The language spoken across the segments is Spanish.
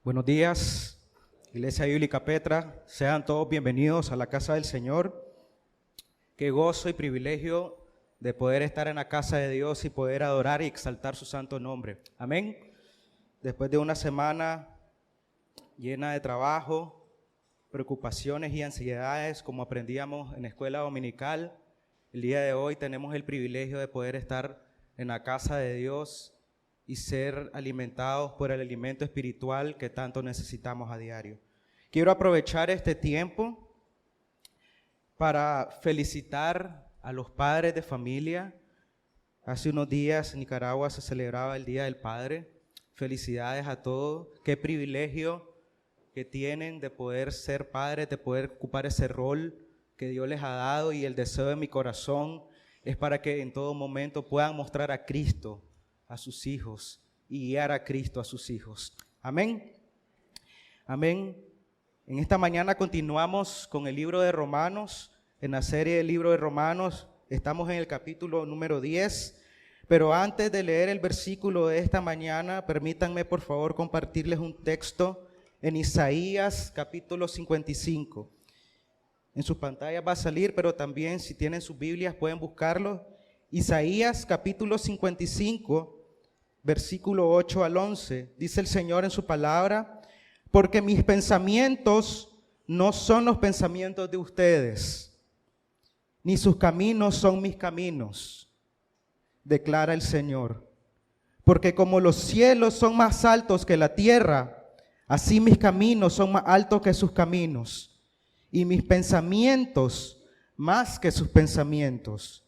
Buenos días, Iglesia Bíblica Petra. Sean todos bienvenidos a la casa del Señor. Qué gozo y privilegio de poder estar en la casa de Dios y poder adorar y exaltar su santo nombre. Amén. Después de una semana llena de trabajo, preocupaciones y ansiedades, como aprendíamos en la escuela dominical, el día de hoy tenemos el privilegio de poder estar en la casa de Dios y ser alimentados por el alimento espiritual que tanto necesitamos a diario. Quiero aprovechar este tiempo para felicitar a los padres de familia. Hace unos días en Nicaragua se celebraba el Día del Padre. Felicidades a todos. Qué privilegio que tienen de poder ser padres, de poder ocupar ese rol que Dios les ha dado, y el deseo de mi corazón es para que en todo momento puedan mostrar a Cristo a sus hijos y guiar a Cristo a sus hijos. Amén. Amén. En esta mañana continuamos con el libro de Romanos. En la serie del libro de Romanos estamos en el capítulo número 10. Pero antes de leer el versículo de esta mañana, permítanme por favor compartirles un texto en Isaías capítulo 55. En su pantalla va a salir, pero también si tienen sus Biblias pueden buscarlo. Isaías capítulo 55, versículo 8 al 11, dice el Señor en su palabra: porque mis pensamientos no son los pensamientos de ustedes, ni sus caminos son mis caminos, declara el Señor. Porque como los cielos son más altos que la tierra, así mis caminos son más altos que sus caminos, y mis pensamientos más que sus pensamientos.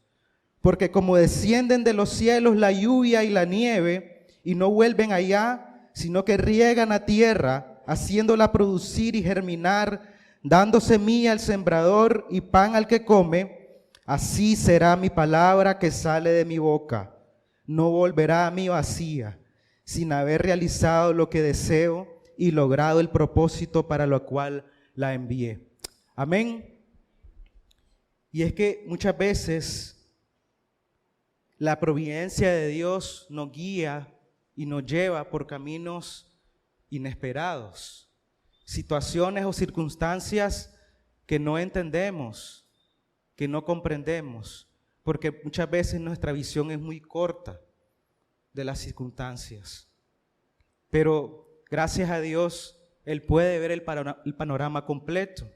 Porque como descienden de los cielos la lluvia y la nieve, y no vuelven allá, sino que riegan la tierra, haciéndola producir y germinar, dando semilla al sembrador y pan al que come, así será mi palabra que sale de mi boca. No volverá a mí vacía, sin haber realizado lo que deseo y logrado el propósito para lo cual la envié. Amén. Y es que muchas veces la providencia de Dios nos guía y nos lleva por caminos inesperados, situaciones o circunstancias que no entendemos, que no comprendemos, porque muchas veces nuestra visión es muy corta de las circunstancias. Pero gracias a Dios, Él puede ver el panorama completo.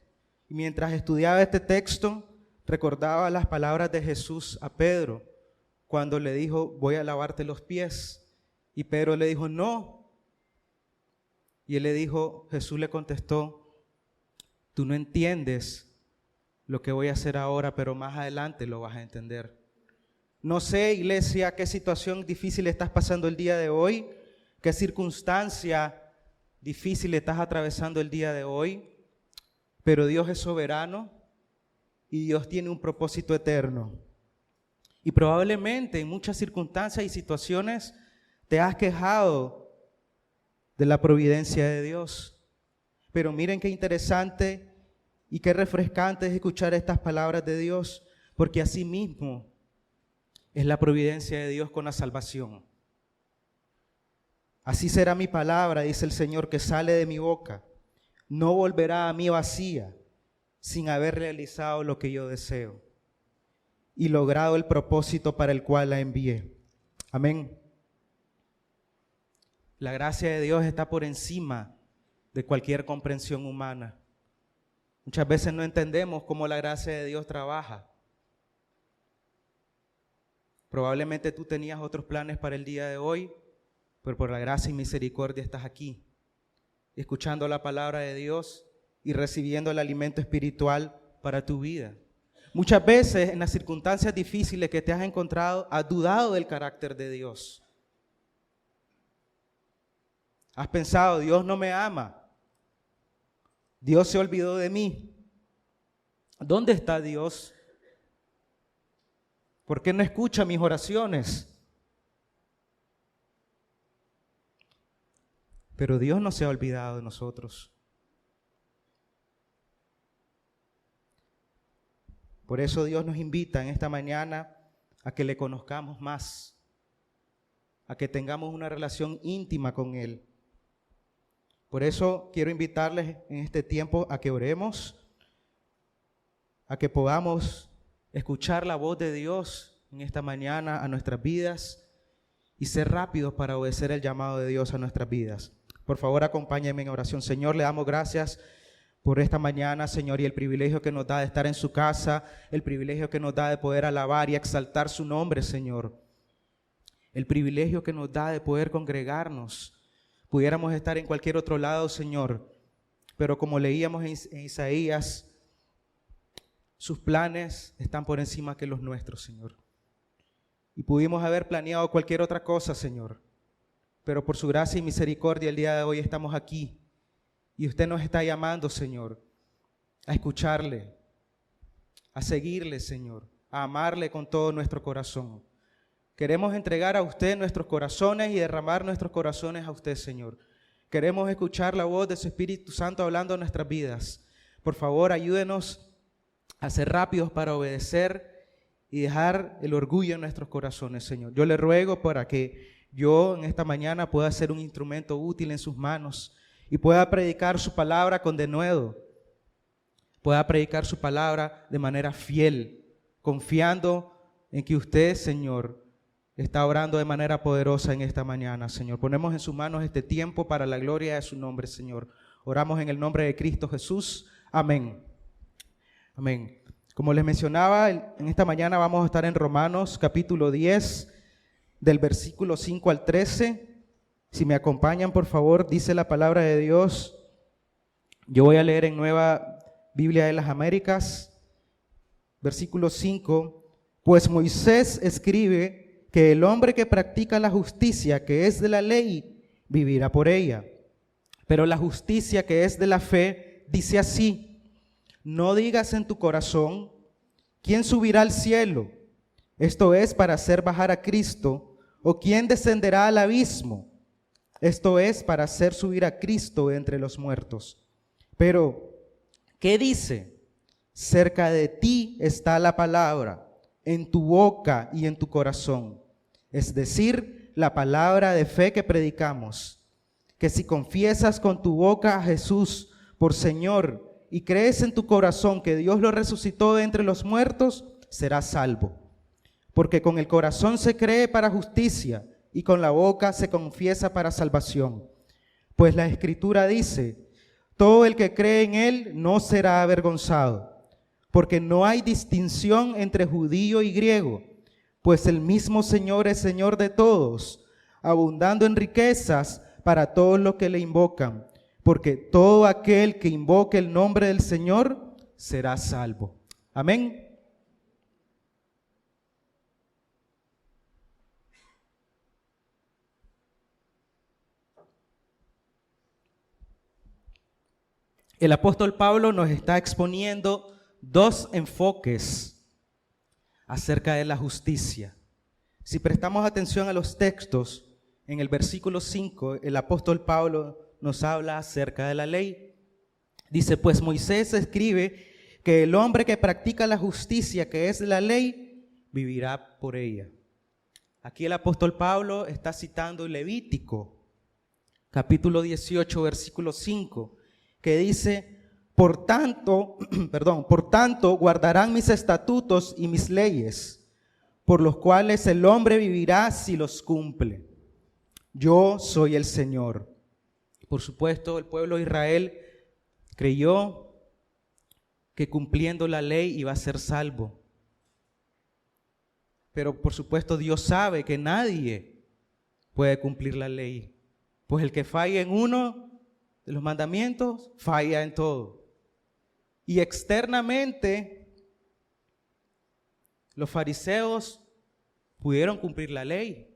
Y mientras estudiaba este texto, recordaba las palabras de Jesús a Pedro, cuando le dijo: voy a lavarte los pies. Y Pedro le dijo: no. Y él le dijo, Jesús le contestó: tú no entiendes lo que voy a hacer ahora, pero más adelante lo vas a entender. No sé, iglesia, qué situación difícil estás pasando el día de hoy, qué circunstancia difícil estás atravesando el día de hoy, pero Dios es soberano y Dios tiene un propósito eterno. Y probablemente en muchas circunstancias y situaciones te has quejado de la providencia de Dios. Pero miren qué interesante y qué refrescante es escuchar estas palabras de Dios, porque así mismo es la providencia de Dios con la salvación. Así será mi palabra, dice el Señor, que sale de mi boca. No volverá a mí vacía, sin haber realizado lo que yo deseo y logrado el propósito para el cual la envié. Amén. La gracia de Dios está por encima de cualquier comprensión humana. Muchas veces no entendemos cómo la gracia de Dios trabaja. Probablemente tú tenías otros planes para el día de hoy, pero por la gracia y misericordia estás aquí, escuchando la palabra de Dios y recibiendo el alimento espiritual para tu vida. Muchas veces en las circunstancias difíciles que te has encontrado, has dudado del carácter de Dios. Has pensado: Dios no me ama, Dios se olvidó de mí. ¿Dónde está Dios? ¿Por qué no escucha mis oraciones? Pero Dios no se ha olvidado de nosotros. Por eso Dios nos invita en esta mañana a que le conozcamos más, a que tengamos una relación íntima con Él. Por eso quiero invitarles en este tiempo a que oremos, a que podamos escuchar la voz de Dios en esta mañana a nuestras vidas y ser rápidos para obedecer el llamado de Dios a nuestras vidas. Por favor, acompáñenme en oración. Señor, le damos gracias por esta mañana, Señor, y el privilegio que nos da de estar en su casa, el privilegio que nos da de poder alabar y exaltar su nombre, Señor. El privilegio que nos da de poder congregarnos. Pudiéramos estar en cualquier otro lado, Señor, pero como leíamos en Isaías, sus planes están por encima que los nuestros, Señor. Y pudimos haber planeado cualquier otra cosa, Señor, pero por su gracia y misericordia el día de hoy estamos aquí. Y usted nos está llamando, Señor, a escucharle, a seguirle, Señor, a amarle con todo nuestro corazón. Queremos entregar a usted nuestros corazones y derramar nuestros corazones a usted, Señor. Queremos escuchar la voz de su Espíritu Santo hablando en nuestras vidas. Por favor, ayúdenos a ser rápidos para obedecer y dejar el orgullo en nuestros corazones, Señor. Yo le ruego para que yo en esta mañana pueda ser un instrumento útil en sus manos y pueda predicar su palabra con denuedo, pueda predicar su palabra de manera fiel, confiando en que usted, Señor, está orando de manera poderosa en esta mañana, Señor. Ponemos en sus manos este tiempo para la gloria de su nombre, Señor. Oramos en el nombre de Cristo Jesús. Amén. Amén. Como les mencionaba, en esta mañana vamos a estar en Romanos capítulo 10, del versículo 5 al 13. Si me acompañan, por favor, dice la palabra de Dios. Yo voy a leer en Nueva Biblia de las Américas, versículo 5. Pues Moisés escribe que el hombre que practica la justicia que es de la ley, vivirá por ella. Pero la justicia que es de la fe dice así: no digas en tu corazón, ¿quién subirá al cielo? Esto es, para hacer bajar a Cristo. ¿O quién descenderá al abismo? Esto es, para hacer subir a Cristo entre los muertos. Pero, ¿qué dice? Cerca de ti está la palabra, en tu boca y en tu corazón. Es decir, la palabra de fe que predicamos. Que si confiesas con tu boca a Jesús por Señor y crees en tu corazón que Dios lo resucitó de entre los muertos, serás salvo. Porque con el corazón se cree para justicia y con la boca se confiesa para salvación. Pues la Escritura dice: todo el que cree en Él no será avergonzado. Porque no hay distinción entre judío y griego, pues el mismo Señor es Señor de todos, abundando en riquezas para todos los que le invocan. Porque todo aquel que invoque el nombre del Señor será salvo. Amén. El apóstol Pablo nos está exponiendo dos enfoques acerca de la justicia. Si prestamos atención a los textos, en el versículo 5, el apóstol Pablo nos habla acerca de la ley. Dice: pues Moisés escribe que el hombre que practica la justicia que es la ley, vivirá por ella. Aquí el apóstol Pablo está citando Levítico, capítulo 18, versículo 5, que dice: por tanto, guardarán mis estatutos y mis leyes, por los cuales el hombre vivirá si los cumple. Yo soy el Señor. Por supuesto, el pueblo de Israel creyó que cumpliendo la ley iba a ser salvo. Pero por supuesto Dios sabe que nadie puede cumplir la ley, pues el que falla en uno de los mandamientos falla en todo. Y externamente los fariseos pudieron cumplir la ley.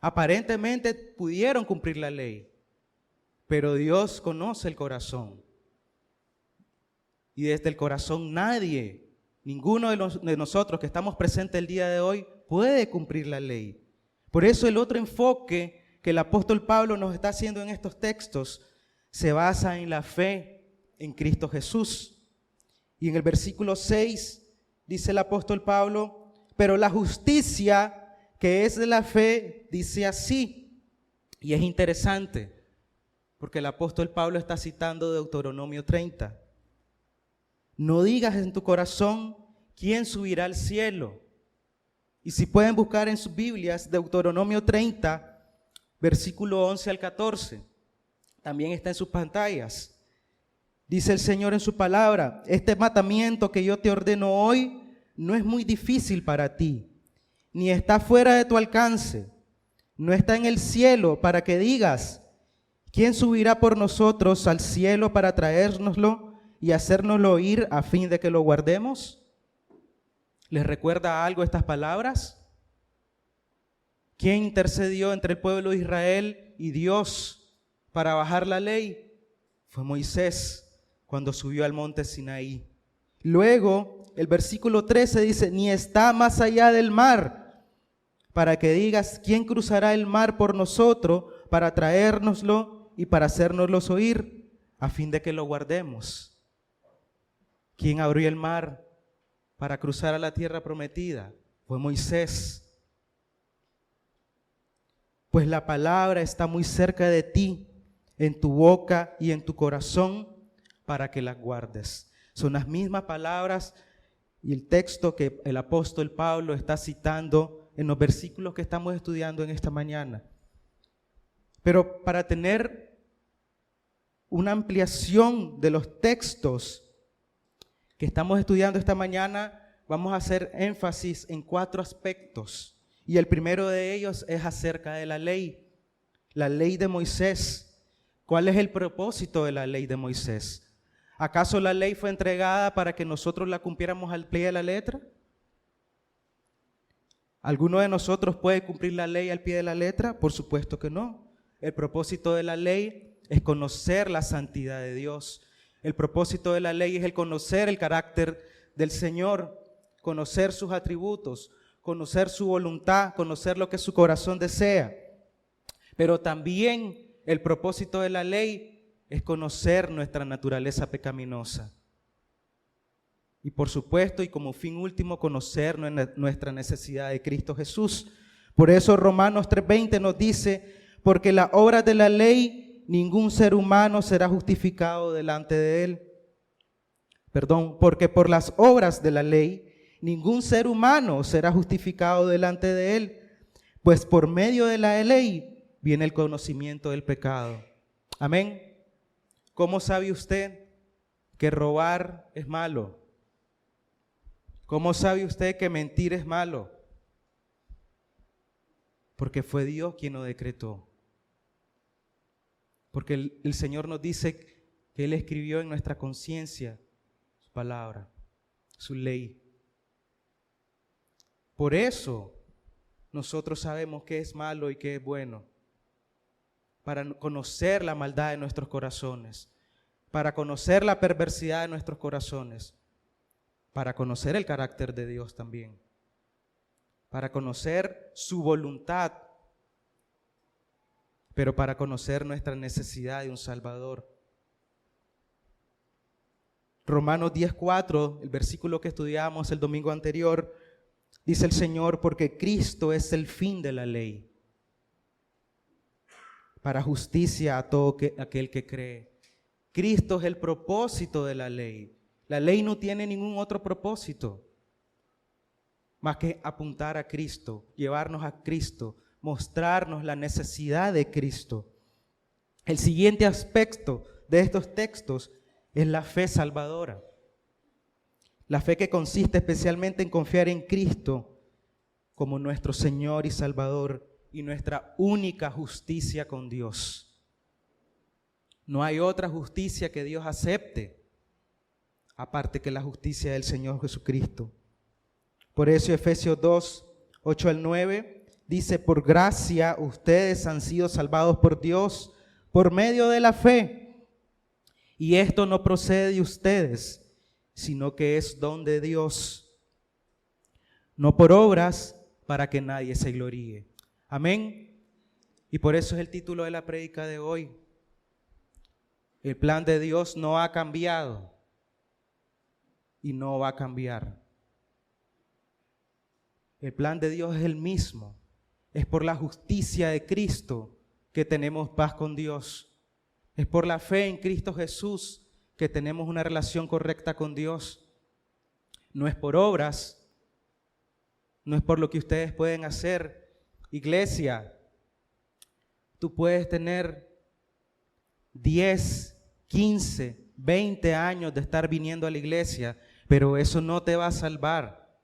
Aparentemente pudieron cumplir la ley, pero Dios conoce el corazón. Y desde el corazón ninguno de nosotros que estamos presentes el día de hoy puede cumplir la ley. Por eso el otro enfoque que el apóstol Pablo nos está haciendo en estos textos se basa en la fe en Cristo Jesús. Y en el versículo 6 dice el apóstol Pablo: pero la justicia que es de la fe dice así. Y es interesante, Porque el apóstol Pablo está citando Deuteronomio 30. No digas en tu corazón, ¿quién subirá al cielo? Y si pueden buscar en sus Biblias, Deuteronomio 30, versículo 11 al 14. También está en sus pantallas. Dice el Señor en su palabra: este mandamiento que yo te ordeno hoy no es muy difícil para ti, ni está fuera de tu alcance. No está en el cielo para que digas, ¿quién subirá por nosotros al cielo para traérnoslo y hacérnoslo oír a fin de que lo guardemos? ¿Les recuerda algo estas palabras? ¿Quién intercedió entre el pueblo de Israel y Dios para bajar la ley? Fue Moisés cuando subió al monte Sinaí. Luego, el versículo 13 dice, ni está más allá del mar, para que digas, ¿quién cruzará el mar por nosotros para traérnoslo y para hacérnoslo oír, a fin de que lo guardemos? ¿Quién abrió el mar para cruzar a la tierra prometida? Fue Moisés. Pues la palabra está muy cerca de ti, en tu boca y en tu corazón, para que las guardes. Son las mismas palabras y el texto que el apóstol Pablo está citando en los versículos que estamos estudiando en esta mañana. Pero para tener una ampliación de los textos que estamos estudiando esta mañana, vamos a hacer énfasis en 4 aspectos. Y el primero de ellos es acerca de la ley de Moisés. ¿Cuál es el propósito de la ley de Moisés? ¿Acaso la ley fue entregada para que nosotros la cumpliéramos al pie de la letra? ¿Alguno de nosotros puede cumplir la ley al pie de la letra? Por supuesto que no. El propósito de la ley es conocer la santidad de Dios. El propósito de la ley es el conocer el carácter del Señor, conocer sus atributos, conocer su voluntad, conocer lo que su corazón desea. Pero también el propósito de la ley es conocer nuestra naturaleza pecaminosa. Y por supuesto, y como fin último, conocer nuestra necesidad de Cristo Jesús. Por eso Romanos 3:20 nos dice, porque la obra de la ley, ningún ser humano será justificado delante de él. Porque por las obras de la ley, ningún ser humano será justificado delante de él, pues por medio de la ley viene el conocimiento del pecado. Amén. ¿Cómo sabe usted que robar es malo? ¿Cómo sabe usted que mentir es malo? Porque fue Dios quien lo decretó. Porque el Señor nos dice que Él escribió en nuestra conciencia su palabra, su ley. Por eso nosotros sabemos qué es malo y qué es bueno. Para conocer la maldad de nuestros corazones, para conocer la perversidad de nuestros corazones, para conocer el carácter de Dios también, para conocer su voluntad, pero para conocer nuestra necesidad de un Salvador. Romanos 10:4, el versículo que estudiamos el domingo anterior, dice el Señor, porque Cristo es el fin de la ley, para justicia a todo aquel que cree. Cristo es el propósito de la ley. La ley no tiene ningún otro propósito más que apuntar a Cristo, llevarnos a Cristo, mostrarnos la necesidad de Cristo. El siguiente aspecto de estos textos es la fe salvadora. La fe que consiste especialmente en confiar en Cristo como nuestro Señor y Salvador y nuestra única justicia con Dios. No hay otra justicia que Dios acepte, aparte que la justicia del Señor Jesucristo. Por eso Efesios 2:8-9 dice, por gracia ustedes han sido salvados por Dios por medio de la fe. Y esto no procede de ustedes, sino que es don de Dios, no por obras para que nadie se gloríe. Amén. Y por eso es el título de la prédica de hoy. El plan de Dios no ha cambiado y no va a cambiar. El plan de Dios es el mismo. Es por la justicia de Cristo que tenemos paz con Dios. Es por la fe en Cristo Jesús que tenemos una relación correcta con Dios. No es por obras, no es por lo que ustedes pueden hacer. Iglesia, tú puedes tener 10, 15, 20 años de estar viniendo a la iglesia, pero eso no te va a salvar.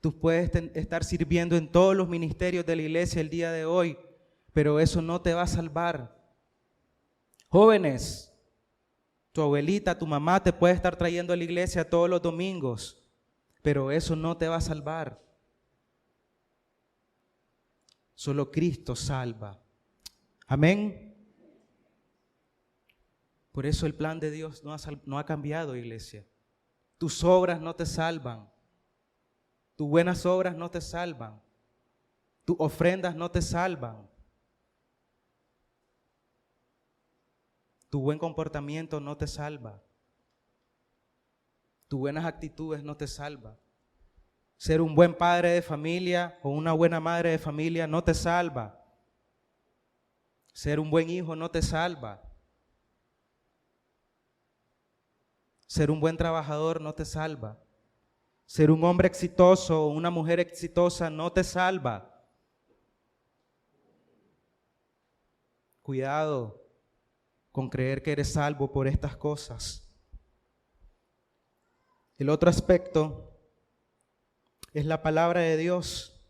Tú puedes estar sirviendo en todos los ministerios de la iglesia el día de hoy, pero eso no te va a salvar. Jóvenes, tu abuelita, tu mamá te puede estar trayendo a la iglesia todos los domingos, pero eso no te va a salvar. Solo Cristo salva. Amén. Por eso el plan de Dios no ha cambiado, iglesia. Tus obras no te salvan. Tus buenas obras no te salvan. Tus ofrendas no te salvan. Tu buen comportamiento no te salva. Tus buenas actitudes no te salvan. Ser un buen padre de familia o una buena madre de familia no te salva. Ser un buen hijo no te salva. Ser un buen trabajador no te salva. Ser un hombre exitoso o una mujer exitosa no te salva. Cuidado con creer que eres salvo por estas cosas. El otro aspecto es la palabra de Dios.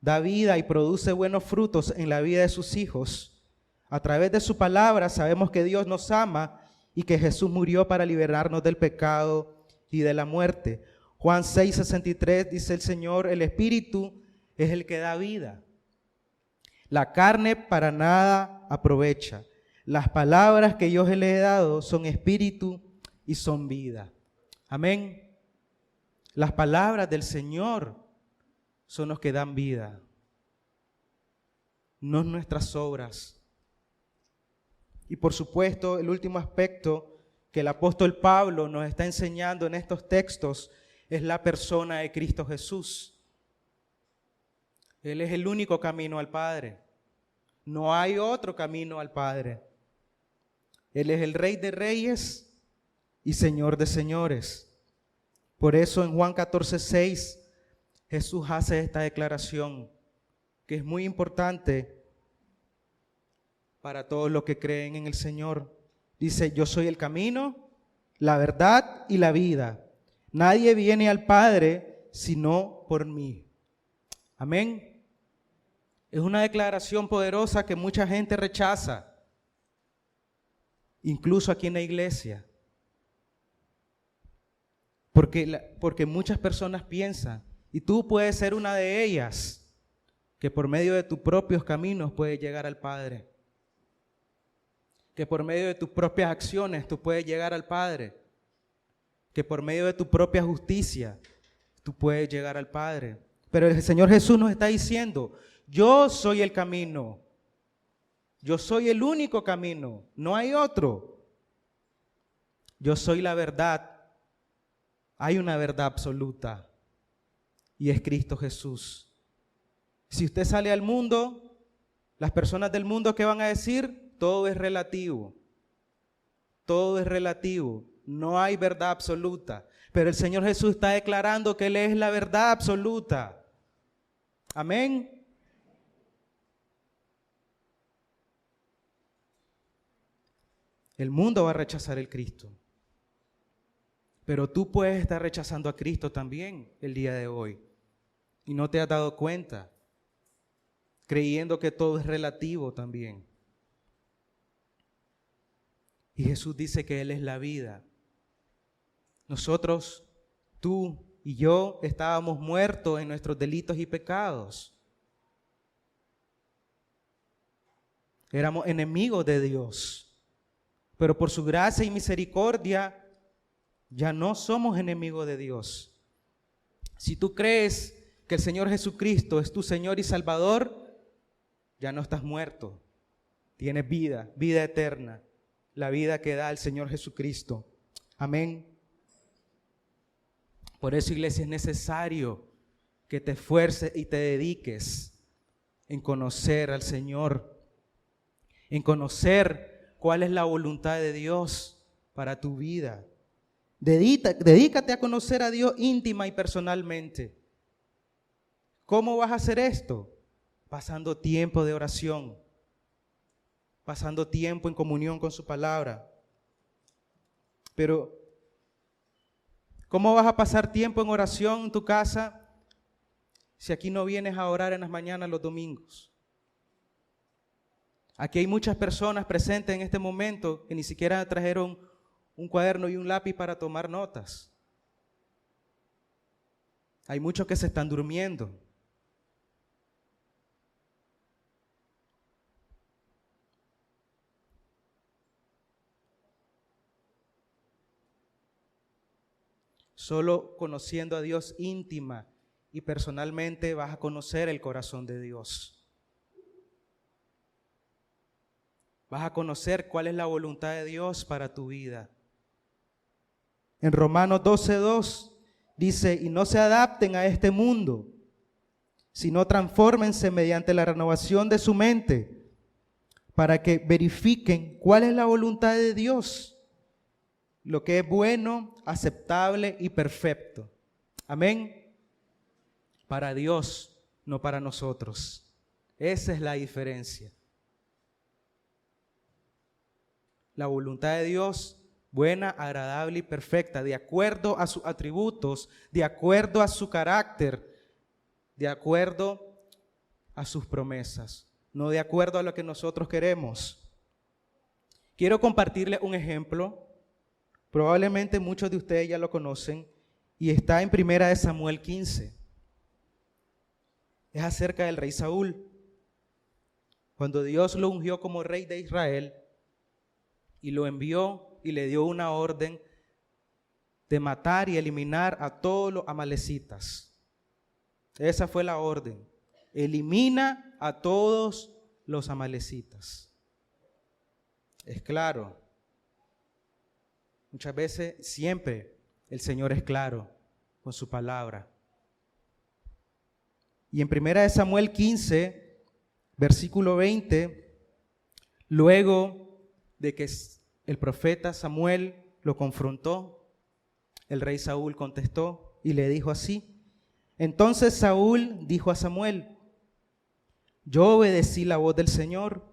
Da vida y produce buenos frutos en la vida de sus hijos. A través de su palabra sabemos que Dios nos ama y que Jesús murió para liberarnos del pecado y de la muerte. Juan 6:63 dice el Señor: el Espíritu es el que da vida. La carne para nada aprovecha. Las palabras que yo les he dado son espíritu y son vida. Amén. Las palabras del Señor son los que dan vida, no nuestras obras. Y por supuesto, el último aspecto que el apóstol Pablo nos está enseñando en estos textos es la persona de Cristo Jesús. Él es el único camino al Padre. No hay otro camino al Padre. Él es el Rey de Reyes y Señor de Señores. Por eso en Juan 14:6 Jesús hace esta declaración que es muy importante para todos los que creen en el Señor. Dice: yo soy el camino, la verdad y la vida. Nadie viene al Padre sino por mí. Amén. Es una declaración poderosa que mucha gente rechaza, incluso aquí en la iglesia. Porque muchas personas piensan, y tú puedes ser una de ellas, que por medio de tus propios caminos puedes llegar al Padre. Que por medio de tus propias acciones tú puedes llegar al Padre. Que por medio de tu propia justicia tú puedes llegar al Padre. Pero el Señor Jesús nos está diciendo: yo soy el camino. Yo soy el único camino. No hay otro. Yo soy la verdad. Hay una verdad absoluta y es Cristo Jesús. Si usted sale al mundo, las personas del mundo, ¿qué van a decir? Todo es relativo. Todo es relativo. No hay verdad absoluta. Pero el Señor Jesús está declarando que Él es la verdad absoluta. Amén. El mundo va a rechazar el Cristo. Pero tú puedes estar rechazando a Cristo también el día de hoy. Y no te has dado cuenta. Creyendo que todo es relativo también. Y Jesús dice que Él es la vida. Nosotros, tú y yo, estábamos muertos en nuestros delitos y pecados. Éramos enemigos de Dios. Pero por su gracia y misericordia, ya no somos enemigos de Dios. Si tú crees que el Señor Jesucristo es tu Señor y Salvador, ya no estás muerto. Tienes vida, vida eterna, la vida que da el Señor Jesucristo. Amén. Por eso, iglesia, es necesario que te esfuerces y te dediques en conocer al Señor, en conocer cuál es la voluntad de Dios para tu vida. Dedícate a conocer a Dios íntima y personalmente. ¿Cómo vas a hacer esto? Pasando tiempo de oración, pasando tiempo en comunión con su palabra. Pero, ¿cómo vas a pasar tiempo en oración en tu casa si aquí no vienes a orar en las mañanas los domingos? Aquí hay muchas personas presentes en este momento que ni siquiera trajeron un cuaderno y un lápiz para tomar notas. Hay muchos que se están durmiendo. Solo conociendo a Dios íntima y personalmente vas a conocer el corazón de Dios. Vas a conocer cuál es la voluntad de Dios para tu vida. En Romanos 12:2 dice, y no se adapten a este mundo, sino transfórmense mediante la renovación de su mente, para que verifiquen cuál es la voluntad de Dios, lo que es bueno, aceptable y perfecto. Amén. Para Dios, no para nosotros. Esa es la diferencia. La voluntad de Dios, buena, agradable y perfecta, de acuerdo a sus atributos, de acuerdo a su carácter, de acuerdo a sus promesas, no de acuerdo a lo que nosotros queremos. Quiero compartirles un ejemplo. Probablemente muchos de ustedes ya lo conocen y está en 1 Samuel 15. Es acerca del rey Saúl. Cuando Dios lo ungió como rey de Israel y lo envió y le dio una orden de matar y eliminar a todos los amalecitas. Esa fue la orden. Elimina a todos los amalecitas. Es claro. Muchas veces, siempre, el Señor es claro con su palabra. Y en 1 Samuel 15, versículo 20, luego de que el profeta Samuel lo confrontó, el rey Saúl contestó y le dijo así. Entonces Saúl dijo a Samuel, yo obedecí la voz del Señor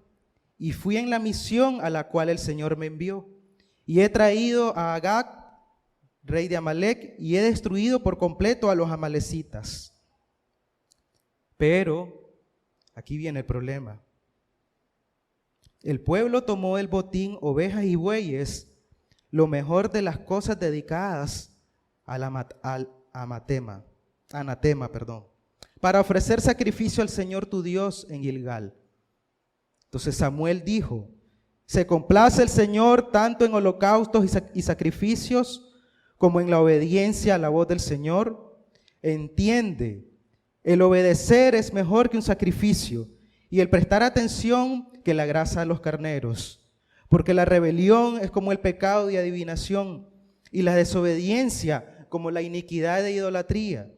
y fui en la misión a la cual el Señor me envió. Y he traído a Agag, rey de Amalec, y he destruido por completo a los amalecitas. Pero, aquí viene el problema. El pueblo tomó del botín ovejas y bueyes, lo mejor de las cosas dedicadas al anatema, para ofrecer sacrificio al Señor tu Dios en Gilgal. Entonces Samuel dijo, ¿se complace el Señor tanto en holocaustos y sacrificios como en la obediencia a la voz del Señor? Entiende, el obedecer es mejor que un sacrificio y el prestar atención que la grasa a los carneros, porque la rebelión es como el pecado de adivinación y la desobediencia como la iniquidad de idolatría.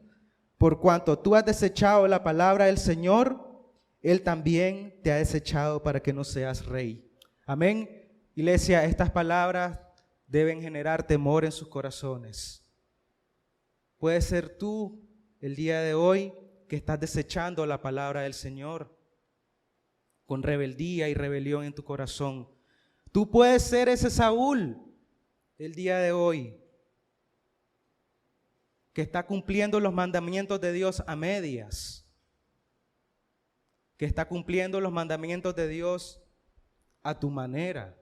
Por cuanto tú has desechado la palabra del Señor, Él también te ha desechado para que no seas rey. Amén. Iglesia, estas palabras deben generar temor en sus corazones. Puede ser tú el día de hoy que estás desechando la palabra del Señor con rebeldía y rebelión en tu corazón. Tú puedes ser ese Saúl el día de hoy que está cumpliendo los mandamientos de Dios a medias, que está cumpliendo los mandamientos de Dios a tu manera,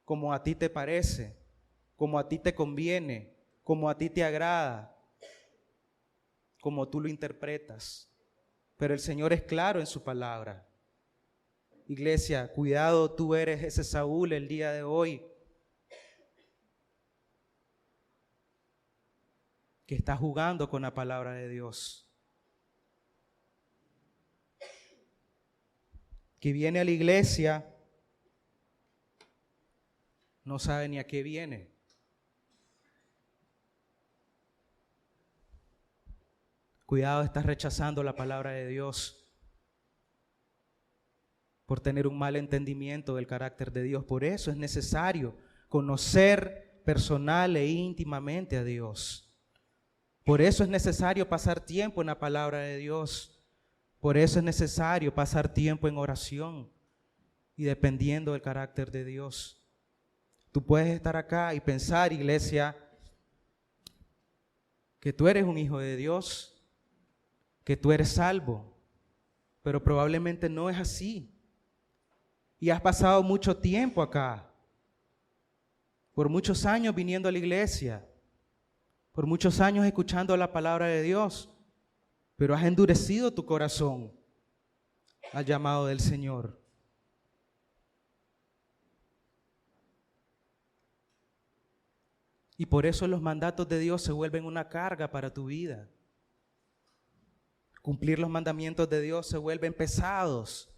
como a ti te parece, como a ti te conviene, como a ti te agrada, como tú lo interpretas. Pero el Señor es claro en su palabra. Iglesia, cuidado, tú eres ese Saúl el día de hoy que está jugando con la palabra de Dios, que viene a la iglesia, no sabe ni a qué viene. Cuidado, estás rechazando la palabra de Dios. por tener un mal entendimiento del carácter de Dios. Por eso es necesario conocer personal e íntimamente a Dios. Por eso es necesario pasar tiempo en la palabra de Dios. Por eso es necesario pasar tiempo en oración y dependiendo del carácter de Dios. Tú puedes estar acá y pensar, iglesia, que tú eres un hijo de Dios, que tú eres salvo, pero probablemente no es así. Y has pasado mucho tiempo acá, por muchos años viniendo a la iglesia, por muchos años escuchando la palabra de Dios, pero has endurecido tu corazón al llamado del Señor. Y por eso los mandatos de Dios se vuelven una carga para tu vida. Cumplir los mandamientos de Dios se vuelven pesados,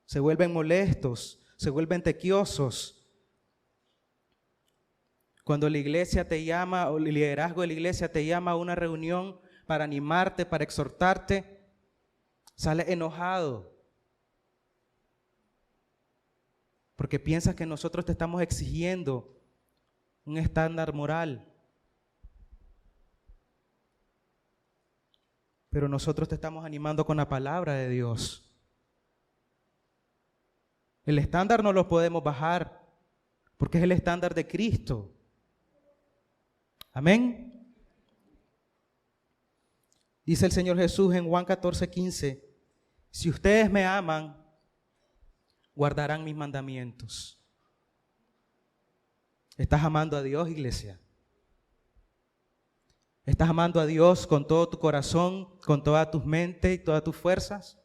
se vuelven molestos, se vuelven tequiosos. Cuando la iglesia te llama, o el liderazgo de la iglesia te llama a una reunión para animarte, para exhortarte, sales enojado. Porque piensas que nosotros te estamos exigiendo un estándar moral. Pero nosotros te estamos animando con la palabra de Dios. El estándar no lo podemos bajar, porque es el estándar de Cristo. Amén. Dice el Señor Jesús en Juan 14:15, si ustedes me aman, guardarán mis mandamientos. ¿Estás amando a Dios, iglesia? ¿Estás amando a Dios con todo tu corazón, con toda tu mente y todas tus fuerzas?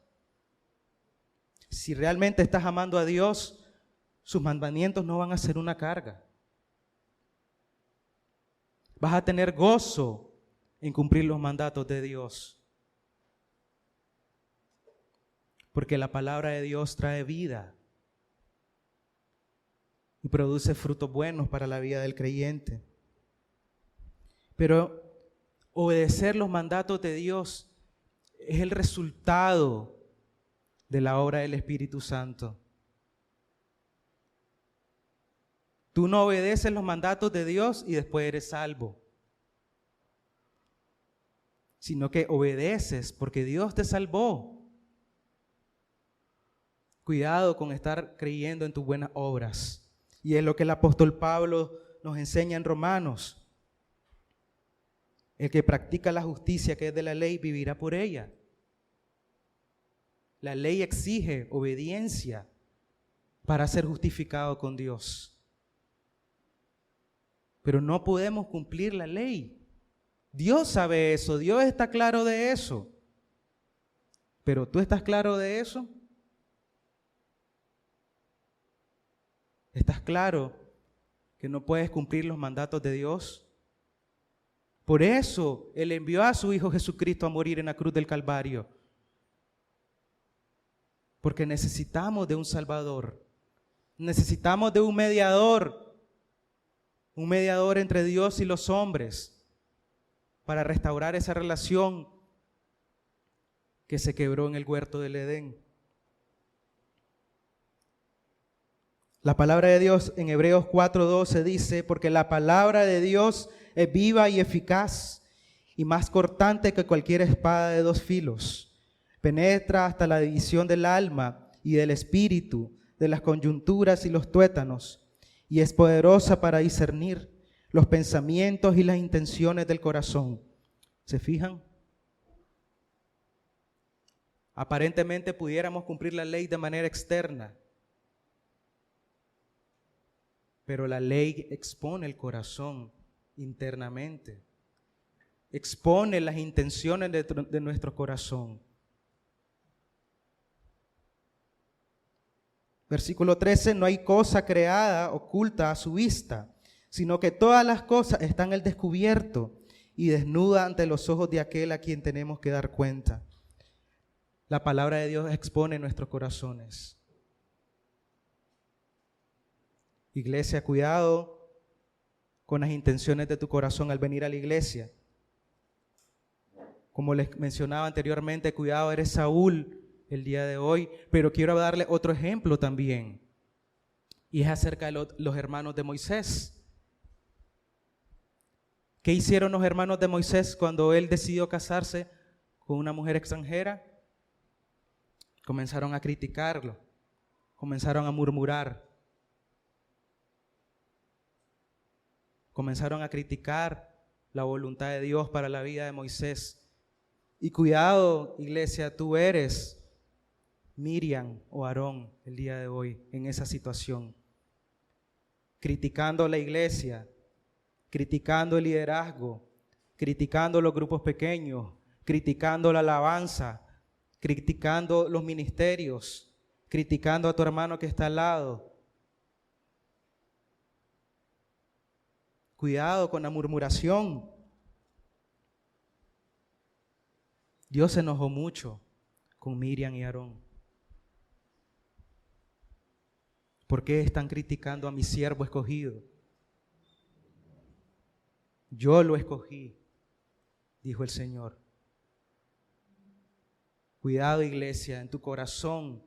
Si realmente estás amando a Dios, sus mandamientos no van a ser una carga. Vas a tener gozo en cumplir los mandatos de Dios. Porque la palabra de Dios trae vida y produce frutos buenos para la vida del creyente. Pero obedecer los mandatos de Dios es el resultado de la obra del Espíritu Santo. Tú no obedeces los mandatos de Dios y después eres salvo, sino que obedeces porque Dios te salvó. Cuidado con estar creyendo en tus buenas obras. Y es lo que el apóstol Pablo nos enseña en Romanos. El que practica la justicia que es de la ley vivirá por ella. La ley exige obediencia para ser justificado con Dios. Pero no podemos cumplir la ley. Dios sabe eso, Dios está claro de eso. Pero ¿tú estás claro de eso? ¿Estás claro que no puedes cumplir los mandatos de Dios? Por eso Él envió a su Hijo Jesucristo a morir en la cruz del Calvario. Porque necesitamos de un Salvador. Necesitamos de un mediador entre Dios y los hombres para restaurar esa relación que se quebró en el huerto del Edén. La palabra de Dios en Hebreos 4:12 dice, porque la palabra de Dios es viva y eficaz y más cortante que cualquier espada de dos filos. Penetra hasta la división del alma y del espíritu, de las coyunturas y los tuétanos, y es poderosa para discernir los pensamientos y las intenciones del corazón. ¿Se fijan? Aparentemente pudiéramos cumplir la ley de manera externa, pero la ley expone el corazón internamente, expone las intenciones de nuestro corazón. Versículo 13, no hay cosa creada oculta a su vista, sino que todas las cosas están al descubierto y desnuda ante los ojos de aquel a quien tenemos que dar cuenta. La palabra de Dios expone nuestros corazones. Iglesia, cuidado con las intenciones de tu corazón al venir a la iglesia. Como les mencionaba anteriormente, cuidado, eres Saúl el día de hoy, pero quiero darle otro ejemplo también. Y es acerca de los hermanos de Moisés. ¿Qué hicieron los hermanos de Moisés cuando él decidió casarse con una mujer extranjera? Comenzaron a criticarlo, comenzaron a murmurar, comenzaron a criticar la voluntad de Dios para la vida de Moisés. Y cuidado, iglesia, tú eres Miriam o Aarón el día de hoy en esa situación, criticando a la iglesia, criticando el liderazgo, criticando los grupos pequeños, criticando la alabanza, criticando los ministerios, criticando a tu hermano que está al lado. Cuidado con la murmuración. Dios se enojó mucho con Miriam y Aarón. ¿Por qué están criticando a mi siervo escogido? Yo lo escogí, dijo el Señor. Cuidado, iglesia, en tu corazón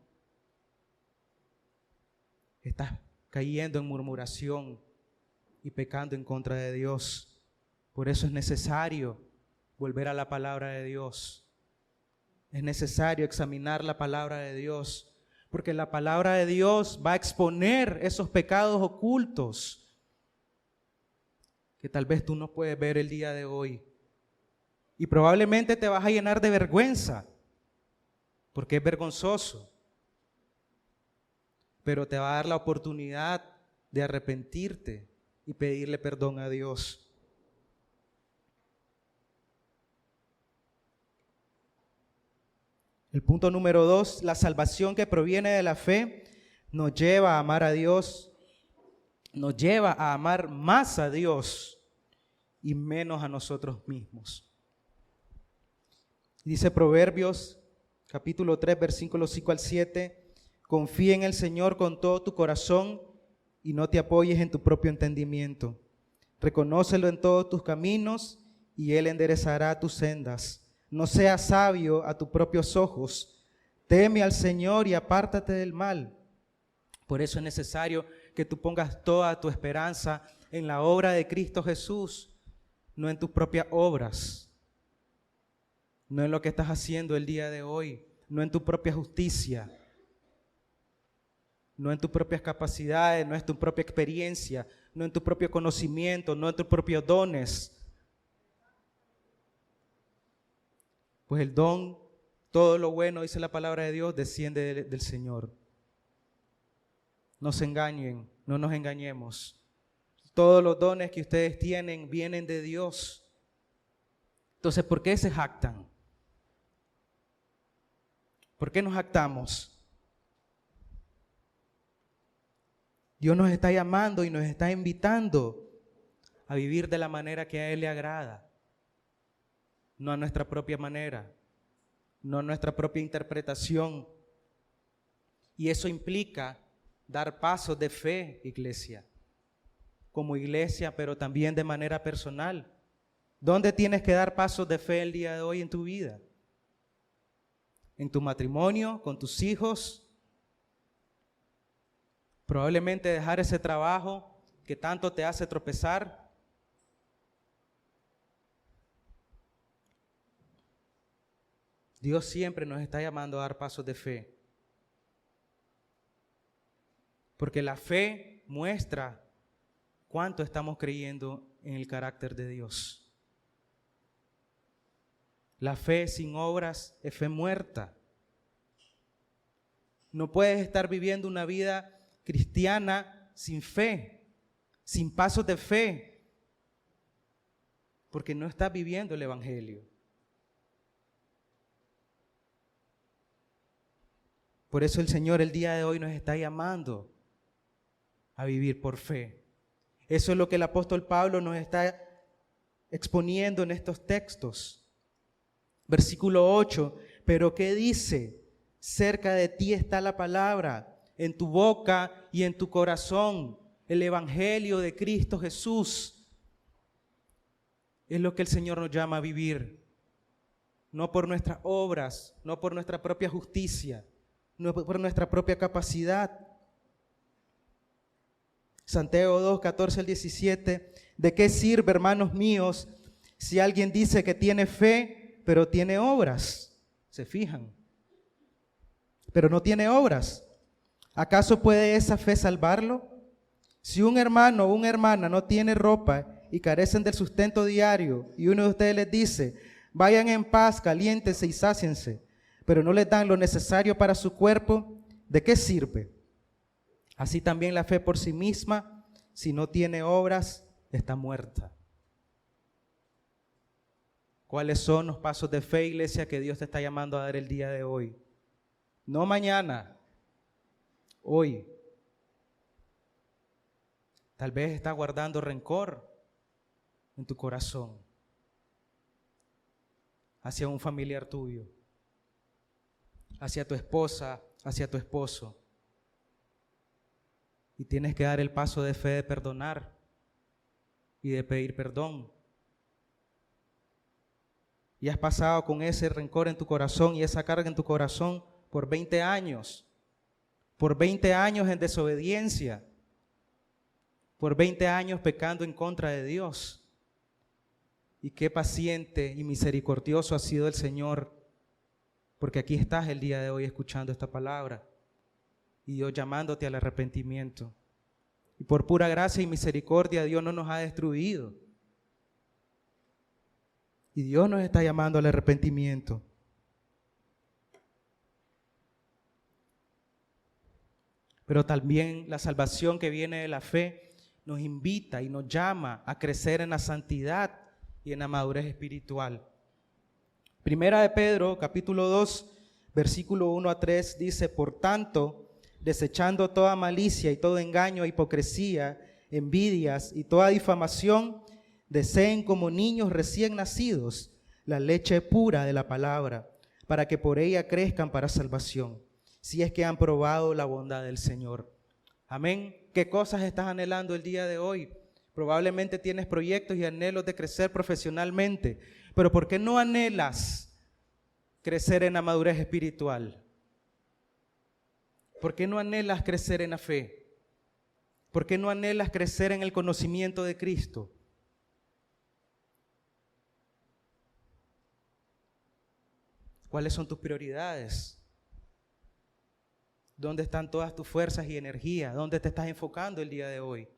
estás cayendo en murmuración y pecando en contra de Dios. Por eso es necesario volver a la palabra de Dios. Es necesario examinar la palabra de Dios, porque la palabra de Dios va a exponer esos pecados ocultos que tal vez tú no puedes ver el día de hoy. Y probablemente te vas a llenar de vergüenza, porque es vergonzoso. Pero te va a dar la oportunidad de arrepentirte y pedirle perdón a Dios. El punto número 2, la salvación que proviene de la fe nos lleva a amar a Dios, nos lleva a amar más a Dios y menos a nosotros mismos. Dice Proverbios capítulo 3, versículos 5 al 7, confía en el Señor con todo tu corazón y no te apoyes en tu propio entendimiento. Reconócelo en todos tus caminos y Él enderezará tus sendas. No seas sabio a tus propios ojos. Teme al Señor y apártate del mal. Por eso es necesario que tú pongas toda tu esperanza en la obra de Cristo Jesús, no en tus propias obras, no en lo que estás haciendo el día de hoy, no en tu propia justicia, no en tus propias capacidades, no en tu propia experiencia, no en tu propio conocimiento, no en tus propios dones. Pues el don, todo lo bueno, dice la palabra de Dios, desciende del Señor. No se engañen, no nos engañemos. Todos los dones que ustedes tienen vienen de Dios. Entonces, ¿por qué se jactan? ¿Por qué nos jactamos? Dios nos está llamando y nos está invitando a vivir de la manera que a Él le agrada. No a nuestra propia manera, no a nuestra propia interpretación. Y eso implica dar pasos de fe, iglesia, como iglesia, pero también de manera personal. ¿Dónde tienes que dar pasos de fe el día de hoy en tu vida? ¿En tu matrimonio, con tus hijos? Probablemente dejar ese trabajo que tanto te hace tropezar. Dios siempre nos está llamando a dar pasos de fe. Porque la fe muestra cuánto estamos creyendo en el carácter de Dios. La fe sin obras es fe muerta. No puedes estar viviendo una vida cristiana sin fe, sin pasos de fe, porque no estás viviendo el Evangelio. Por eso el Señor el día de hoy nos está llamando a vivir por fe. Eso es lo que el apóstol Pablo nos está exponiendo en estos textos. Versículo 8, pero ¿qué dice? Cerca de ti está la palabra, en tu boca y en tu corazón, el Evangelio de Cristo Jesús. Es lo que el Señor nos llama a vivir. no por nuestras obras, no por nuestra propia justicia, no por nuestra propia capacidad. Santiago 2, 14 al 17, ¿de qué sirve, hermanos míos, si alguien dice que tiene fe, pero tiene obras? ¿Se fijan? Pero no tiene obras. ¿Acaso puede esa fe salvarlo? Si un hermano o una hermana no tiene ropa y carecen del sustento diario, y uno de ustedes les dice, vayan en paz, caliéntense y sáciense, pero no les dan lo necesario para su cuerpo, ¿de qué sirve? Así también la fe por sí misma, si no tiene obras, está muerta. ¿Cuáles son los pasos de fe, iglesia, que Dios te está llamando a dar el día de hoy? No mañana, hoy. Tal vez estás guardando rencor en tu corazón hacia un familiar tuyo, hacia tu esposa, hacia tu esposo. Y tienes que dar el paso de fe de perdonar y de pedir perdón. Y has pasado con ese rencor en tu corazón y esa carga en tu corazón por 20 años. Por 20 años en desobediencia. Por 20 años pecando en contra de Dios. Y qué paciente y misericordioso ha sido el Señor. Porque aquí estás el día de hoy escuchando esta palabra. Y Dios llamándote al arrepentimiento. Y por pura gracia y misericordia Dios no nos ha destruido. Y Dios nos está llamando al arrepentimiento. Pero también la salvación que viene de la fe nos invita y nos llama a crecer en la santidad y en la madurez espiritual. Primera de Pedro, capítulo 2, versículo 1 a 3, dice, por tanto, desechando toda malicia y todo engaño, hipocresía, envidias y toda difamación, deseen como niños recién nacidos la leche pura de la palabra, para que por ella crezcan para salvación, si es que han probado la bondad del Señor. Amén. ¿Qué cosas estás anhelando el día de hoy? Probablemente tienes proyectos y anhelos de crecer profesionalmente, pero ¿por qué no anhelas crecer en la madurez espiritual? ¿Por qué no anhelas crecer en la fe? ¿Por qué no anhelas crecer en el conocimiento de Cristo? ¿Cuáles son tus prioridades? ¿Dónde están todas tus fuerzas y energía? ¿Dónde te estás enfocando el día de hoy?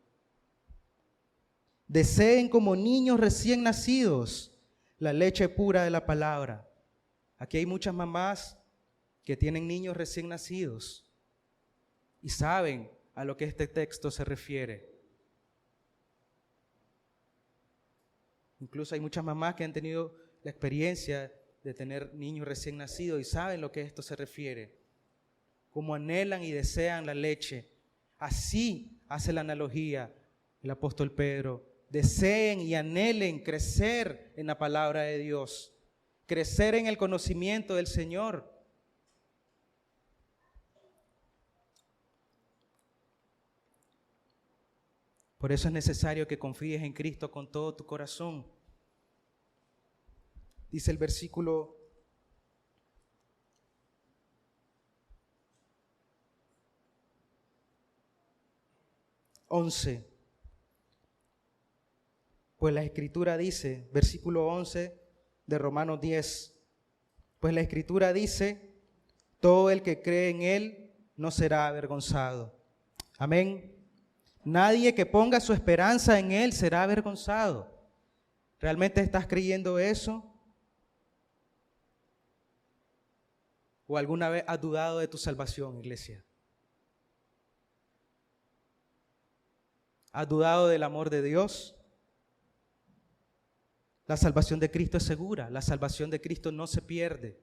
Deseen como niños recién nacidos la leche pura de la palabra. Aquí hay muchas mamás que tienen niños recién nacidos y saben a lo que este texto se refiere. Incluso hay muchas mamás que han tenido la experiencia de tener niños recién nacidos y saben lo que esto se refiere. Como anhelan y desean la leche. Así hace la analogía el apóstol Pedro. Deseen y anhelen crecer en la palabra de Dios. Crecer en el conocimiento del Señor. Por eso es necesario que confíes en Cristo con todo tu corazón. Dice el versículo 11. Pues la Escritura dice, versículo 11 de Romanos 10, pues la Escritura dice, todo el que cree en Él no será avergonzado. Amén. Nadie que ponga su esperanza en Él será avergonzado. ¿Realmente estás creyendo eso? ¿O alguna vez has dudado de tu salvación, iglesia? ¿Has dudado del amor de Dios? La salvación de Cristo es segura. La salvación de Cristo no se pierde.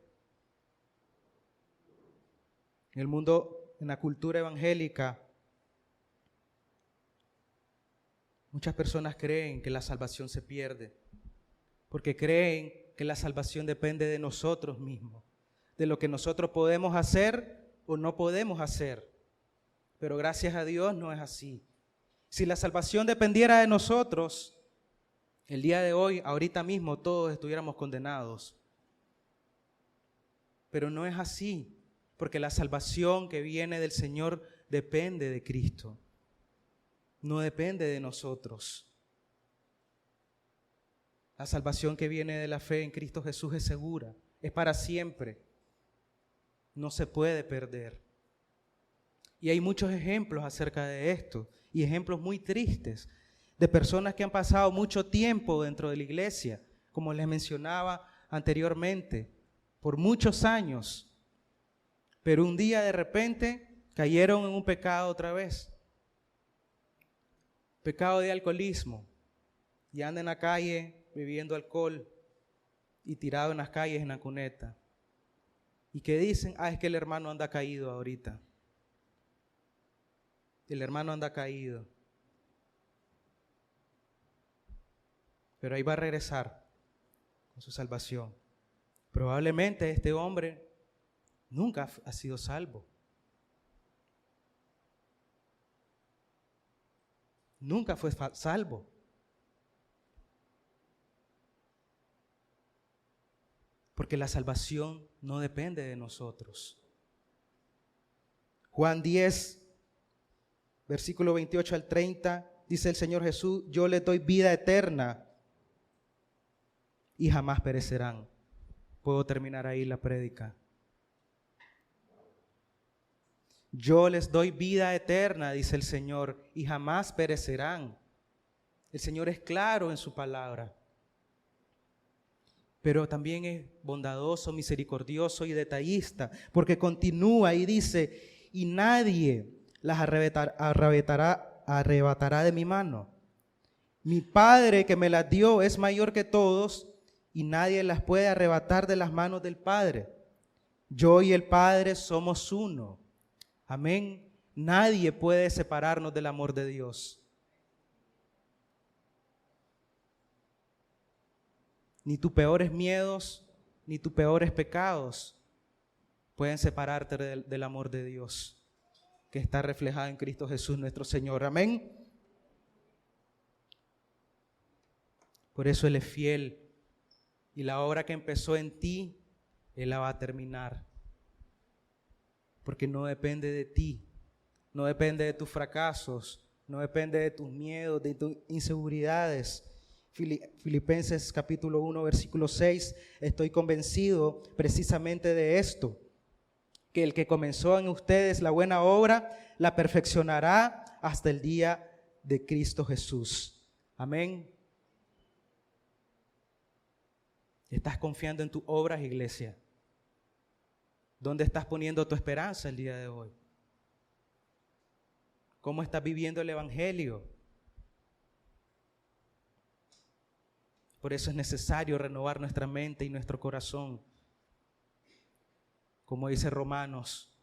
En el mundo, en la cultura evangélica, muchas personas creen que la salvación se pierde, porque creen que la salvación depende de nosotros mismos, de lo que nosotros podemos hacer o no podemos hacer. Pero gracias a Dios no es así. Si la salvación dependiera de nosotros, el día de hoy, ahorita mismo, todos estuviéramos condenados. Pero no es así, porque la salvación que viene del Señor depende de Cristo, no depende de nosotros. La salvación que viene de la fe en Cristo Jesús es segura, es para siempre, no se puede perder. Y hay muchos ejemplos acerca de esto, y ejemplos muy tristes, de personas que han pasado mucho tiempo dentro de la iglesia, como les mencionaba anteriormente, por muchos años, pero un día de repente cayeron en un pecado otra vez, pecado de alcoholismo, y andan en la calle bebiendo alcohol y tirado en las calles en la cuneta. Y que dicen, es que el hermano anda caído ahorita. El hermano anda caído. Pero ahí va a regresar con su salvación. Probablemente este hombre nunca ha sido salvo. Nunca fue salvo. Porque la salvación no depende de nosotros. Juan 10, versículo 28 al 30, dice el Señor Jesús, yo les doy vida eterna y jamás perecerán. Puedo terminar ahí la prédica. Yo les doy vida eterna, dice el Señor, y jamás perecerán. El Señor es claro en su palabra. Pero también es bondadoso, misericordioso y detallista, porque continúa y dice, y nadie las arrebatará de mi mano. Mi Padre que me las dio es mayor que todos, y nadie las puede arrebatar de las manos del Padre. Yo y el Padre somos uno. Amén. Nadie puede separarnos del amor de Dios. Ni tus peores miedos, ni tus peores pecados pueden separarte del amor de Dios, que está reflejado en Cristo Jesús nuestro Señor. Amén. Por eso Él es fiel, y la obra que empezó en ti, Él la va a terminar. Porque no depende de ti, no depende de tus fracasos, no depende de tus miedos, de tus inseguridades. Filipenses capítulo 1, versículo 6, estoy convencido precisamente de esto, que el que comenzó en ustedes la buena obra, la perfeccionará hasta el día de Cristo Jesús. Amén. ¿Estás confiando en tus obras, iglesia? ¿Dónde estás poniendo tu esperanza el día de hoy? ¿Cómo estás viviendo el Evangelio? Por eso es necesario renovar nuestra mente y nuestro corazón. Como dice Romanos,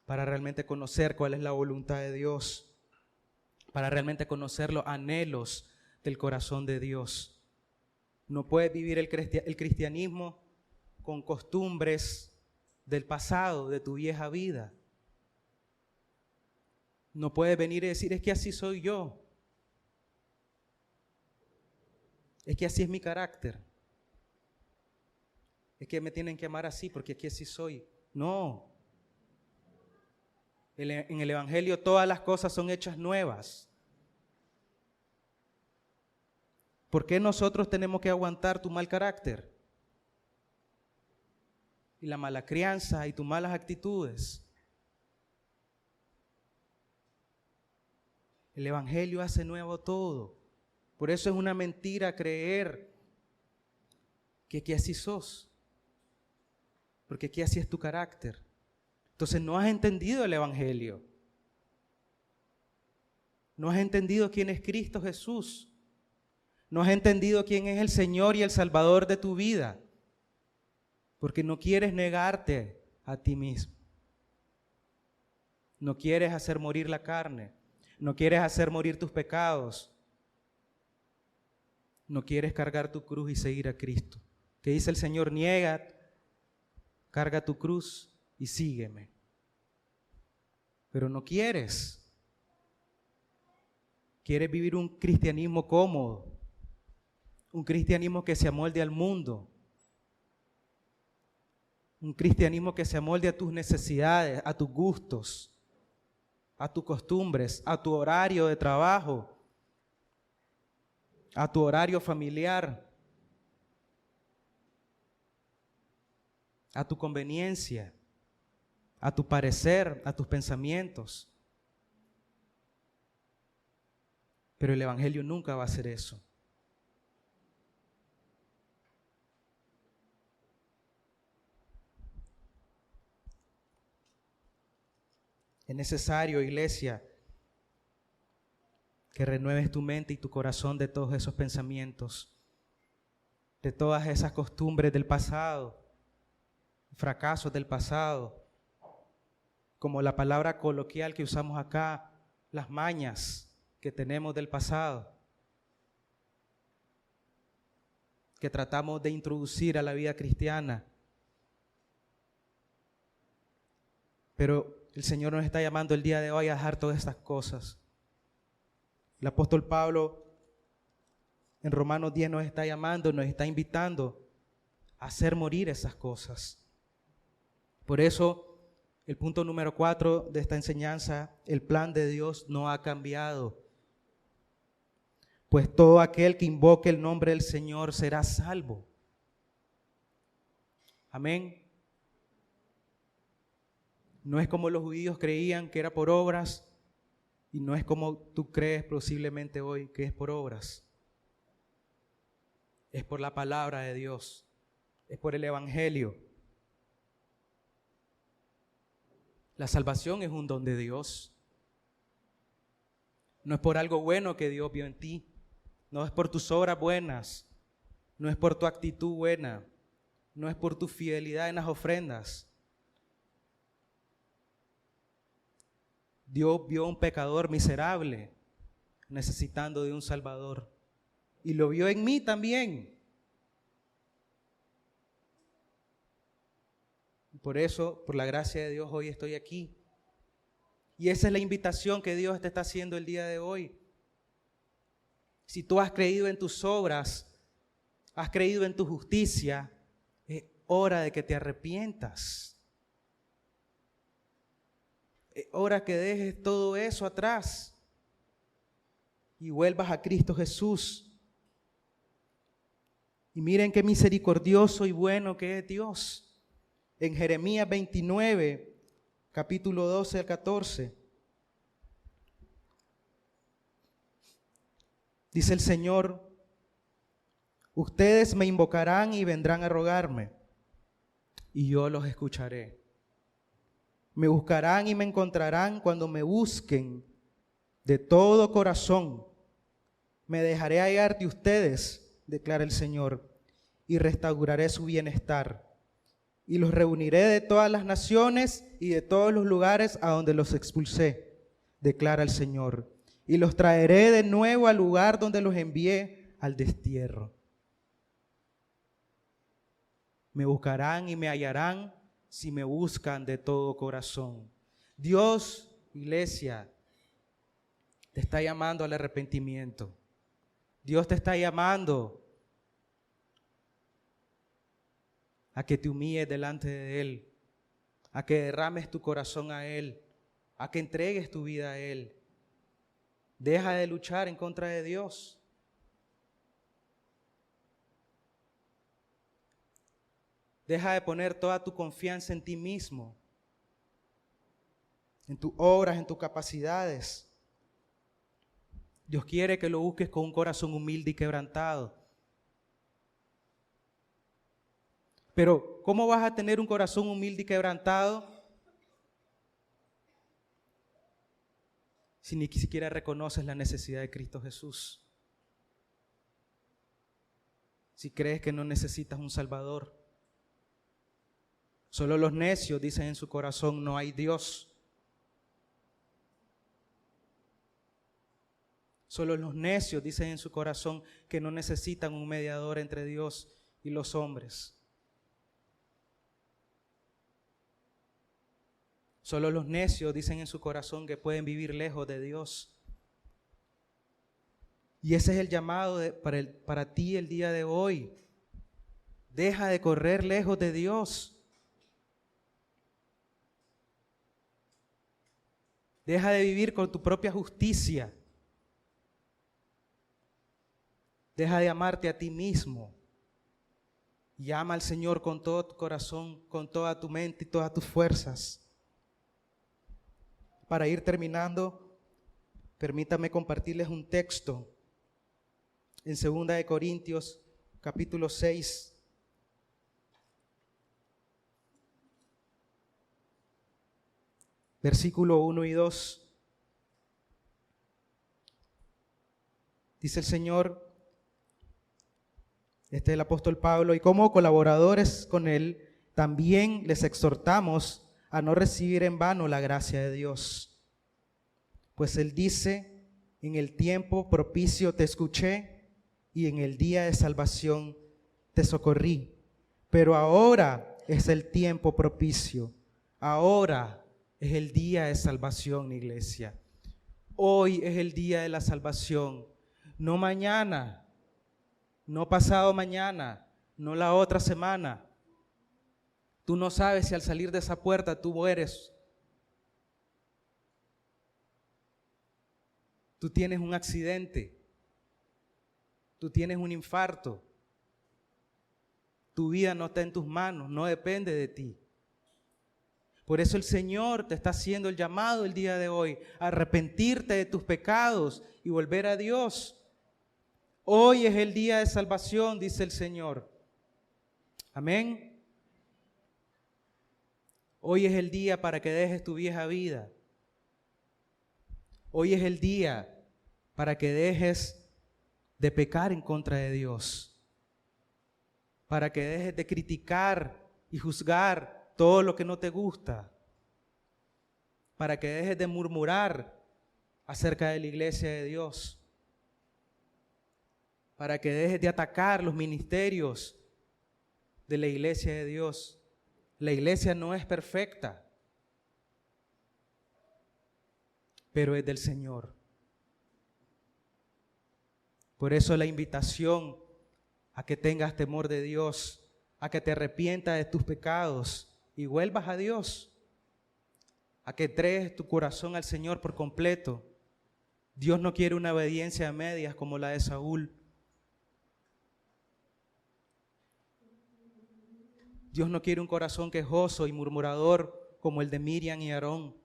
para realmente conocer cuál es la voluntad de Dios, para realmente conocer los anhelos del corazón de Dios. No puedes vivir el cristianismo con costumbres del pasado, de tu vieja vida. No puedes venir y decir, es que así soy yo. Es que así es mi carácter. Es que me tienen que amar así porque aquí así soy. No. En el Evangelio todas las cosas son hechas nuevas. ¿Por qué nosotros tenemos que aguantar tu mal carácter? Y la mala crianza y tus malas actitudes. El Evangelio hace nuevo todo. Por eso es una mentira creer que así sos. Porque aquí así es tu carácter. Entonces no has entendido el Evangelio. No has entendido quién es Cristo Jesús. No has entendido quién es el Señor y el Salvador de tu vida. Porque no quieres negarte a ti mismo. No quieres hacer morir la carne. No quieres hacer morir tus pecados. No quieres cargar tu cruz y seguir a Cristo. Que dice el Señor, niega, carga tu cruz y sígueme. Pero no quieres. Quieres vivir un cristianismo cómodo. Un cristianismo que se amolde al mundo. Un cristianismo que se amolde a tus necesidades, a tus gustos, a tus costumbres, a tu horario de trabajo, a tu horario familiar, a tu conveniencia, a tu parecer, a tus pensamientos. Pero el Evangelio nunca va a hacer eso. Es necesario, iglesia, que renueves tu mente y tu corazón de todos esos pensamientos, de todas esas costumbres del pasado, fracasos del pasado, como la palabra coloquial que usamos acá, las mañas que tenemos del pasado, que tratamos de introducir a la vida cristiana. Pero el Señor nos está llamando el día de hoy a dejar todas estas cosas. El apóstol Pablo en Romanos 10 nos está llamando, nos está invitando a hacer morir esas cosas. Por eso, el punto número 4 de esta enseñanza, el plan de Dios no ha cambiado. Pues todo aquel que invoque el nombre del Señor será salvo. Amén. No es como los judíos creían que era por obras, y no es como tú crees posiblemente hoy que es por obras. Es por la palabra de Dios, es por el Evangelio. La salvación es un don de Dios. No es por algo bueno que Dios vio en ti, no es por tus obras buenas, no es por tu actitud buena, no es por tu fidelidad en las ofrendas. Dios vio a un pecador miserable necesitando de un Salvador, y lo vio en mí también. Por eso, por la gracia de Dios, hoy estoy aquí. Y esa es la invitación que Dios te está haciendo el día de hoy. Si tú has creído en tus obras, has creído en tu justicia, es hora de que te arrepientas. Es hora que dejes todo eso atrás y vuelvas a Cristo Jesús. Y miren qué misericordioso y bueno que es Dios. En Jeremías 29, capítulo 12 al 14, dice el Señor: ustedes me invocarán y vendrán a rogarme, y yo los escucharé. Me buscarán y me encontrarán cuando me busquen de todo corazón. Me dejaré hallar de ustedes, declara el Señor, y restauraré su bienestar. Y los reuniré de todas las naciones y de todos los lugares a donde los expulsé, declara el Señor. Y los traeré de nuevo al lugar donde los envié, al destierro. Me buscarán y me hallarán si me buscan de todo corazón. Dios, iglesia, te está llamando al arrepentimiento. Dios te está llamando a que te humilles delante de Él, a que derrames tu corazón a Él, a que entregues tu vida a Él. Deja de luchar en contra de Dios. Deja de poner toda tu confianza en ti mismo, en tus obras, en tus capacidades. Dios quiere que lo busques con un corazón humilde y quebrantado. Pero, ¿cómo vas a tener un corazón humilde y quebrantado si ni siquiera reconoces la necesidad de Cristo Jesús? Si crees que no necesitas un Salvador. Solo los necios dicen en su corazón: no hay Dios. Solo los necios dicen en su corazón que no necesitan un mediador entre Dios y los hombres. Solo los necios dicen en su corazón que pueden vivir lejos de Dios. Y ese es el llamado para ti el día de hoy. Deja de correr lejos de Dios. Deja de vivir con tu propia justicia. Deja de amarte a ti mismo. Y ama al Señor con todo tu corazón, con toda tu mente y todas tus fuerzas. Para ir terminando, permítame compartirles un texto en 2 de Corintios, capítulo 6. Versículo 1 y 2. Dice el Señor, este es el apóstol Pablo, y como colaboradores con él, también les exhortamos a no recibir en vano la gracia de Dios. Pues él dice, en el tiempo propicio te escuché, y en el día de salvación te socorrí. Pero ahora es el tiempo propicio, ahora es el día de salvación, iglesia. Hoy es el día de la salvación, no mañana. No pasado mañana, no la otra semana. Tú no sabes si al salir de esa puerta tú mueres. Tú tienes un accidente. Tú tienes un infarto. Tu vida no está en tus manos, no depende de ti. Por eso el Señor te está haciendo el llamado el día de hoy a arrepentirte de tus pecados y volver a Dios. Hoy es el día de salvación, dice el Señor. Amén. Hoy es el día para que dejes tu vieja vida. Hoy es el día para que dejes de pecar en contra de Dios. Para que dejes de criticar y juzgar todo lo que no te gusta. Para que dejes de murmurar acerca de la iglesia de Dios. Para que dejes de atacar los ministerios de la iglesia de Dios. La iglesia no es perfecta, pero es del Señor. Por eso la invitación a que tengas temor de Dios, a que te arrepientas de tus pecados y vuelvas a Dios, a que entregues tu corazón al Señor por completo. Dios no quiere una obediencia a medias como la de Saúl. Dios no quiere un corazón quejoso y murmurador como el de Miriam y Aarón.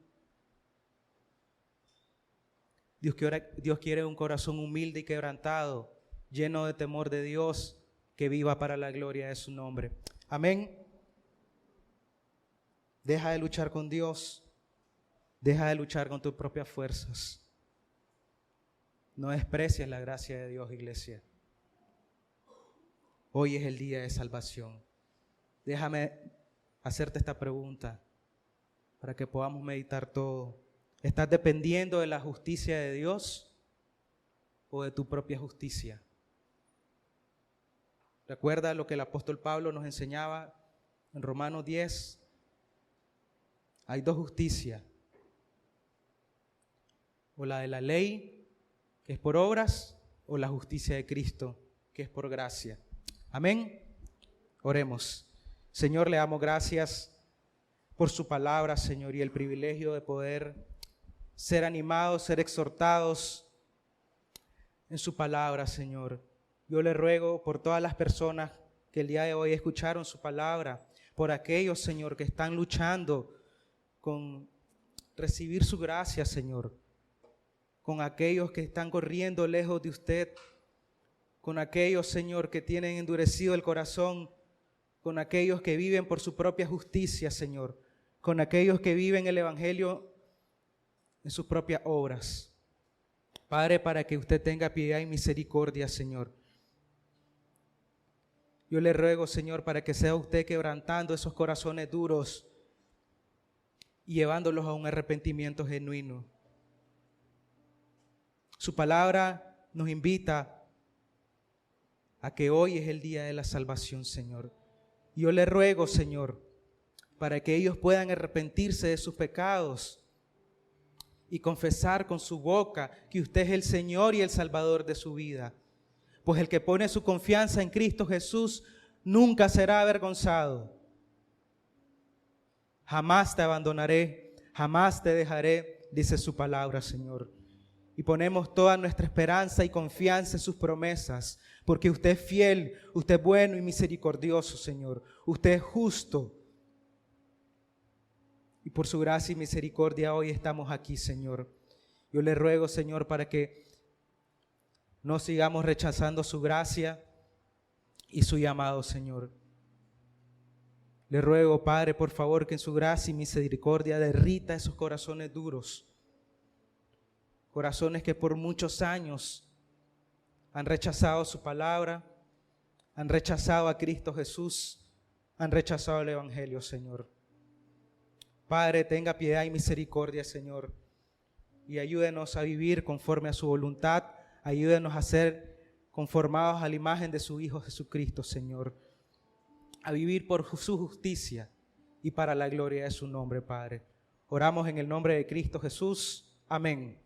Dios quiere un corazón humilde y quebrantado, lleno de temor de Dios, que viva para la gloria de su nombre. Amén. Deja de luchar con Dios. Deja de luchar con tus propias fuerzas. No desprecies la gracia de Dios, iglesia. Hoy es el día de salvación. Déjame hacerte esta pregunta para que podamos meditar todo. ¿Estás dependiendo de la justicia de Dios o de tu propia justicia? Recuerda lo que el apóstol Pablo nos enseñaba en Romanos 10. Hay dos justicias. O la de la ley, que es por obras, o la justicia de Cristo, que es por gracia. Amén. Oremos. Señor, le damos gracias por su palabra, Señor, y el privilegio de poder ser animados, ser exhortados en su palabra, Señor. Yo le ruego por todas las personas que el día de hoy escucharon su palabra, por aquellos, Señor, que están luchando con recibir su gracia, Señor, con aquellos que están corriendo lejos de usted, con aquellos, Señor, que tienen endurecido el corazón, con aquellos que viven por su propia justicia, Señor, con aquellos que viven el evangelio en sus propias obras. Padre, para que usted tenga piedad y misericordia, Señor. Yo le ruego, Señor, para que sea usted quebrantando esos corazones duros y llevándolos a un arrepentimiento genuino. Su palabra nos invita a que hoy es el día de la salvación, Señor. Yo le ruego, Señor, para que ellos puedan arrepentirse de sus pecados y confesar con su boca que usted es el Señor y el Salvador de su vida. Pues el que pone su confianza en Cristo Jesús nunca será avergonzado. Jamás te abandonaré, jamás te dejaré, dice su palabra, Señor. Y ponemos toda nuestra esperanza y confianza en sus promesas, porque usted es fiel, usted es bueno y misericordioso, Señor. Usted es justo. Y por su gracia y misericordia hoy estamos aquí, Señor. Yo le ruego, Señor, para que no sigamos rechazando su gracia y su llamado, Señor. Le ruego, Padre, por favor, que en su gracia y misericordia derrita esos corazones duros. Corazones que por muchos años han rechazado su palabra, han rechazado a Cristo Jesús, han rechazado el Evangelio, Señor. Padre, tenga piedad y misericordia, Señor, y ayúdenos a vivir conforme a su voluntad, ayúdenos a ser conformados a la imagen de su Hijo Jesucristo, Señor, a vivir por su justicia y para la gloria de su nombre, Padre. Oramos en el nombre de Cristo Jesús. Amén.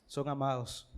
Son amados.